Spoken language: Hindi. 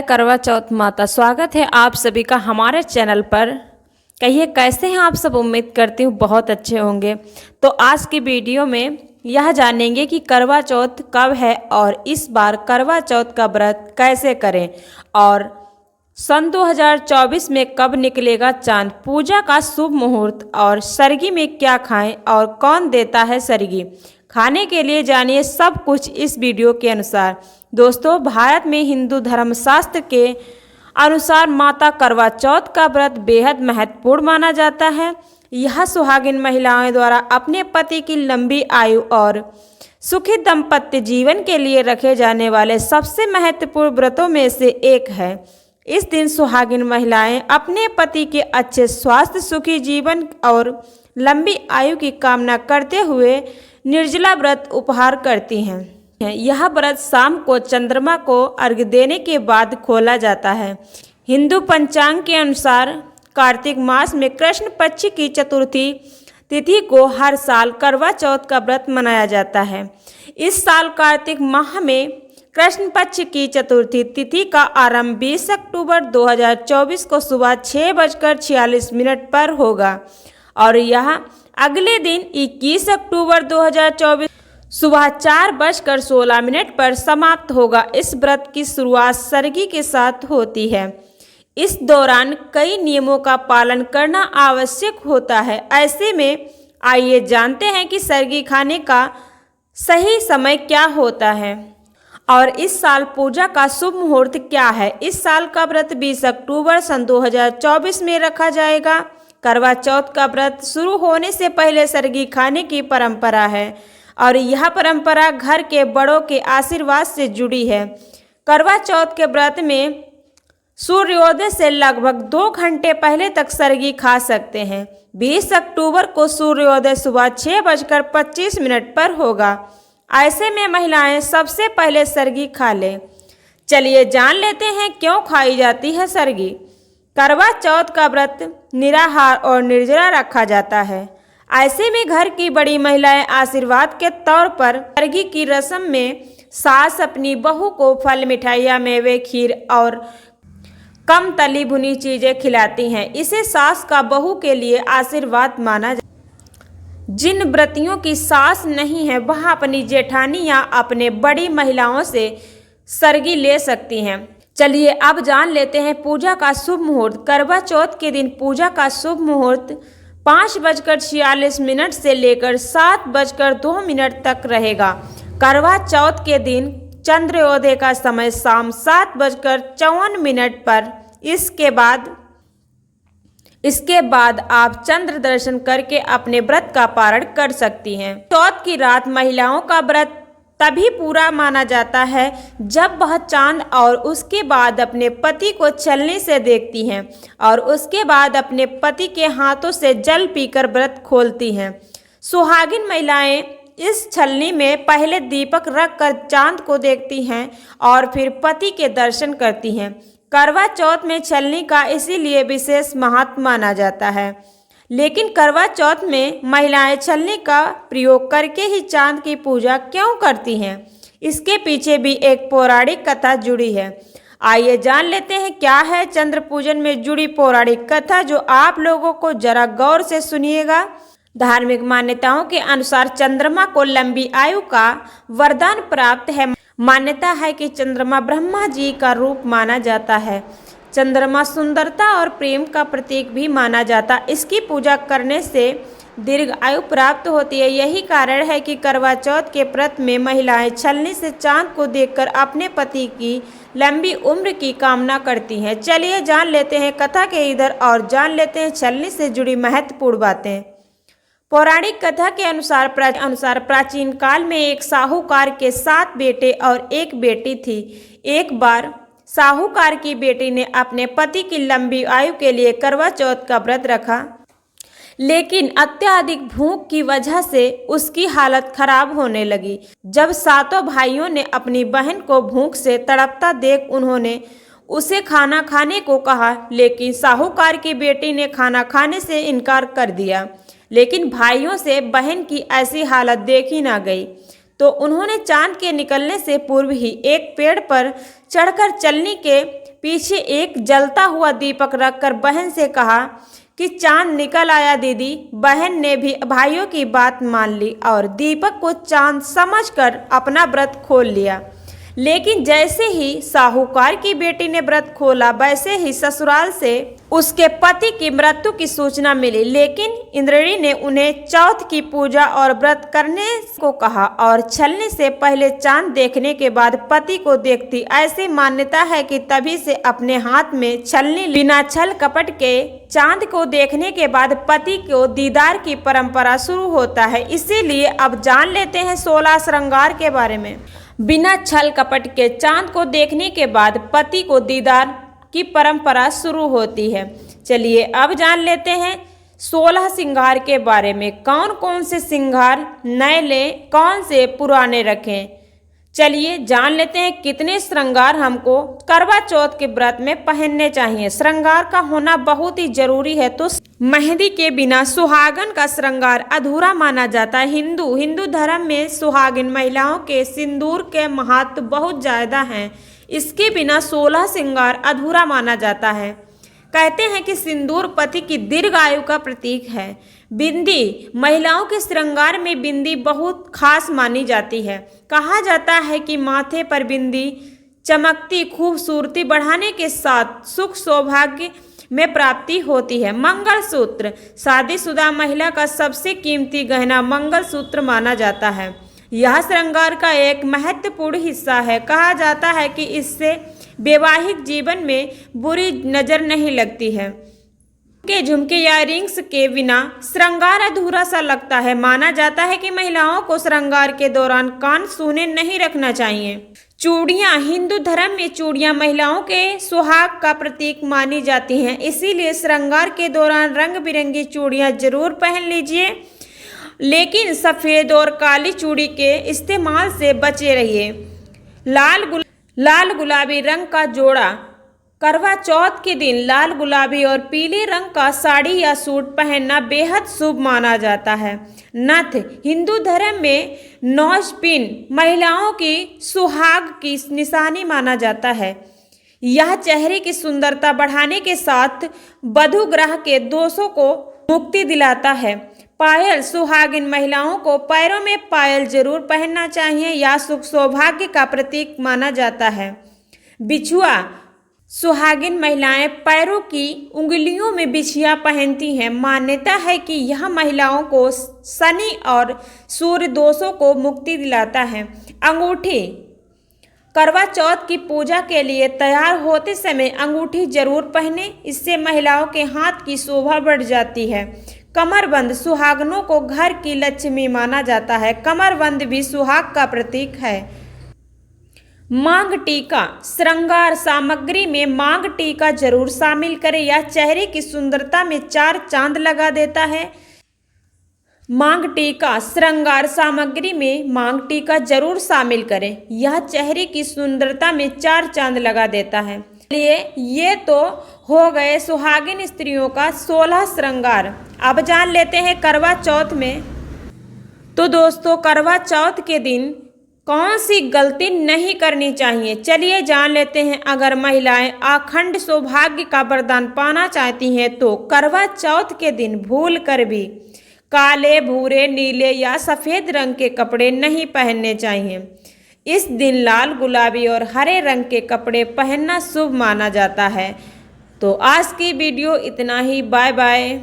करवा चौथ माता, स्वागत है आप सभी का हमारे चैनल पर। कहिए कैसे हैं आप सब। उम्मीद करती हूँ बहुत अच्छे होंगे। तो आज की वीडियो में यह जानेंगे कि करवा चौथ कब है और इस बार करवा चौथ का व्रत कैसे करें और सन 2024 में कब निकलेगा चांद, पूजा का शुभ मुहूर्त और सरगी में क्या खाएं और कौन देता है सरगी। खाने के लिए जानिए सब कुछ इस वीडियो के अनुसार। दोस्तों, भारत में हिंदू धर्मशास्त्र के अनुसार माता करवा चौथ का व्रत बेहद महत्वपूर्ण माना जाता है। यह सुहागिन महिलाओं द्वारा अपने पति की लंबी आयु और सुखी दाम्पत्य जीवन के लिए रखे जाने वाले सबसे महत्वपूर्ण व्रतों में से एक है। इस दिन सुहागिन महिलाएं अपने पति के अच्छे स्वास्थ्य, सुखी जीवन और लंबी आयु की कामना करते हुए निर्जला व्रत उपहार करती हैं। यह व्रत शाम को चंद्रमा को अर्घ्य देने के बाद खोला जाता है। हिंदू पंचांग के अनुसार कार्तिक मास में कृष्ण पक्ष की चतुर्थी तिथि को हर साल करवा चौथ का व्रत मनाया जाता है। इस साल कार्तिक माह में कृष्ण पक्ष की चतुर्थी तिथि का आरंभ 20 अक्टूबर 2024 को सुबह 6:46 पर होगा और यह अगले दिन 21 अक्टूबर 2024 सुबह 4:16 पर समाप्त होगा। इस व्रत की शुरुआत सरगी के साथ होती है। इस दौरान कई नियमों का पालन करना आवश्यक होता है। ऐसे में आइए जानते हैं कि सरगी खाने का सही समय क्या होता है और इस साल पूजा का शुभ मुहूर्त क्या है। इस साल का व्रत 20 अक्टूबर सन 2024 में रखा जाएगा। करवा चौथ का व्रत शुरू होने से पहले सरगी खाने की परंपरा है और यह परंपरा घर के बड़ों के आशीर्वाद से जुड़ी है। करवा चौथ के व्रत में सूर्योदय से लगभग 2 घंटे पहले तक सरगी खा सकते हैं। 20 अक्टूबर को सूर्योदय सुबह 6:25 पर होगा। ऐसे में महिलाएं सबसे पहले सरगी खा लें। चलिए जान लेते हैं क्यों खाई जाती है सरगी। करवा चौथ का व्रत निराहार और निर्जला रखा जाता है। ऐसे में घर की बड़ी महिलाएं आशीर्वाद के तौर पर सरगी की रस्म में सास अपनी बहू को फल, मिठाइयाँ, मेवे, खीर और कम तली भुनी चीजें खिलाती हैं। इसे सास का बहू के लिए आशीर्वाद माना जाता है। जिन व्रतियों की सास नहीं है वह अपनी जेठानी या अपने बड़ी महिलाओं से सरगी ले सकती हैं। चलिए अब जान लेते हैं पूजा का शुभ मुहूर्त। करवा चौथ के दिन पूजा का शुभ मुहूर्त 5:46 से लेकर 7:02 तक रहेगा। करवा चौथ के दिन चंद्रोदय का समय शाम 7:54 पर। इसके बाद आप चंद्र दर्शन करके अपने व्रत का पारण कर सकती हैं। चौथ की रात महिलाओं का व्रत तभी पूरा माना जाता है जब वह चांद और उसके बाद अपने पति को छलनी से देखती हैं और उसके बाद अपने पति के हाथों से जल पीकर व्रत खोलती हैं। सुहागिन महिलाएं इस छलनी में पहले दीपक रखकर चांद को देखती हैं और फिर पति के दर्शन करती हैं। करवा चौथ में छलनी का इसीलिए विशेष महत्व माना जाता है। लेकिन करवा चौथ में महिलाएं छलनी का प्रयोग करके ही चांद की पूजा क्यों करती हैं, इसके पीछे भी एक पौराणिक कथा जुड़ी है। आइए जान लेते हैं क्या है चंद्र पूजन में जुड़ी पौराणिक कथा, जो आप लोगों को जरा गौर से सुनिएगा। धार्मिक मान्यताओं के अनुसार चंद्रमा को लंबी आयु का वरदान प्राप्त है। मान्यता है कि चंद्रमा ब्रह्मा जी का रूप माना जाता है। चंद्रमा सुंदरता और प्रेम का प्रतीक भी माना जाता। इसकी पूजा करने से दीर्घ आयु प्राप्त होती है। यही कारण है कि करवा चौथ के व्रत में महिलाएं छलनी से चांद को देखकर अपने पति की लंबी उम्र की कामना करती हैं। चलिए जान लेते हैं कथा के इधर और जान लेते हैं छलनी से जुड़ी महत्वपूर्ण बातें। पौराणिक कथा के अनुसार प्राचीन काल में एक साहूकार के 7 बेटे और 1 बेटी थी। एक बार साहूकार की बेटी ने अपने पति की लंबी आयु के लिए करवा चौथ का व्रत रखा, लेकिन अत्यधिक भूख की वजह से उसकी हालत खराब होने लगी। जब सातों भाइयों ने अपनी बहन को भूख से तड़पता देख उन्होंने उसे खाना खाने को कहा, लेकिन साहूकार की बेटी ने खाना खाने से इनकार कर दिया। लेकिन भाइयों से बहन की ऐसी हालत देखी ना गई तो उन्होंने चांद के निकलने से पूर्व ही एक पेड़ पर चढ़कर चलनी के पीछे एक जलता हुआ दीपक रखकर बहन से कहा कि चांद निकल आया दीदी। बहन ने भी भाइयों की बात मान ली और दीपक को चांद समझकर अपना व्रत खोल लिया। लेकिन जैसे ही साहूकार की बेटी ने व्रत खोला, वैसे ही ससुराल से उसके पति की मृत्यु की सूचना मिली। लेकिन इंद्राणी ने उन्हें चौथ की पूजा और व्रत करने को कहा और छलने से पहले चांद देखने के बाद पति को देखती। ऐसी मान्यता है कि तभी से अपने हाथ में छलनी बिना छल कपट के चांद को देखने के बाद पति को दीदार की परंपरा शुरू होता है। इसीलिए अब जान लेते हैं 16 श्रृंगार के बारे में। बिना छल कपट के चांद को देखने के बाद पति को दीदार की परंपरा शुरू होती है। चलिए अब जान लेते हैं 16 श्रृंगार के बारे में। कौन कौन से श्रृंगार नए लें, कौन से पुराने रखें। चलिए जान लेते हैं कितने श्रृंगार हमको करवा चौथ के व्रत में पहनने चाहिए। श्रृंगार का होना बहुत ही जरूरी है। तो मेहंदी के बिना सुहागन का श्रृंगार अधूरा माना जाता है। हिंदू धर्म में सुहागिन महिलाओं के सिंदूर के महत्व बहुत ज़्यादा हैं। इसके बिना 16 श्रृंगार अधूरा माना जाता है। कहते हैं कि सिंदूर पति की दीर्घायु का प्रतीक है। बिंदी, महिलाओं के श्रृंगार में बिंदी बहुत खास मानी जाती है। कहा जाता है कि माथे पर बिंदी चमकती खूबसूरती बढ़ाने के साथ सुख सौभाग्य में प्राप्ति होती है। मंगलसूत्र, शादीशुदा महिला का सबसे कीमती गहना मंगलसूत्र माना जाता है। यह श्रृंगार का एक महत्वपूर्ण हिस्सा है। कहा जाता है कि इससे वैवाहिक जीवन में बुरी नजर नहीं लगती है। के झुमके या रिंग्स के बिना श्रृंगार अधूरा सा लगता है। माना जाता है कि महिलाओं को श्रृंगार के दौरान कान सूने नहीं रखना चाहिए। चूड़ियां, हिंदू धर्म में चूड़ियां महिलाओं के सुहाग का प्रतीक मानी जाती हैं। इसीलिए श्रृंगार के दौरान रंग बिरंगी चूड़ियां जरूर पहन लीजिए, लेकिन सफ़ेद और काली चूड़ी के इस्तेमाल से बचे रहिए। लाल गुलाबी रंग का जोड़ा, करवा चौथ के दिन लाल गुलाबी और पीले रंग का साड़ी या सूट पहनना बेहद शुभ माना जाता है। नथ, हिंदू धर्म में नौजपिन महिलाओं की सुहाग की निशानी माना जाता है। यह चेहरे की सुंदरता बढ़ाने के साथ वधु ग्रह के दोषों को मुक्ति दिलाता है। पायल, सुहागिन महिलाओं को पैरों में पायल जरूर पहनना चाहिए। यह सुख सौभाग्य का प्रतीक माना जाता है। बिछुआ, सुहागिन महिलाएं पैरों की उंगलियों में बिछिया पहनती हैं। मान्यता है कि यह महिलाओं को शनि और सूर्य दोषों को मुक्ति दिलाता है। अंगूठी, करवा चौथ की पूजा के लिए तैयार होते समय अंगूठी जरूर पहने। इससे महिलाओं के हाथ की शोभा बढ़ जाती है। कमरबंद, सुहागनों को घर की लक्ष्मी माना जाता है। कमरबंद भी सुहाग का प्रतीक है। मांग टीका, श्रृंगार सामग्री में मांग टीका जरूर शामिल करें। यह चेहरे की सुंदरता में 4 चांद लगा देता है। मांग टीका, श्रृंगार सामग्री में मांग टीका जरूर शामिल करें। यह चेहरे की सुंदरता में 4 चांद लगा देता है। ये तो हो गए सुहागिन स्त्रियों का 16 श्रृंगार। अब जान लेते हैं करवा चौथ में। तो दोस्तों, करवा चौथ के दिन कौन सी गलती नहीं करनी चाहिए, चलिए जान लेते हैं। अगर महिलाएं अखंड सौभाग्य का वरदान पाना चाहती हैं तो करवा चौथ के दिन भूल कर भी काले, भूरे, नीले या सफ़ेद रंग के कपड़े नहीं पहनने चाहिए। इस दिन लाल, गुलाबी और हरे रंग के कपड़े पहनना शुभ माना जाता है। तो आज की वीडियो इतना ही। Bye bye.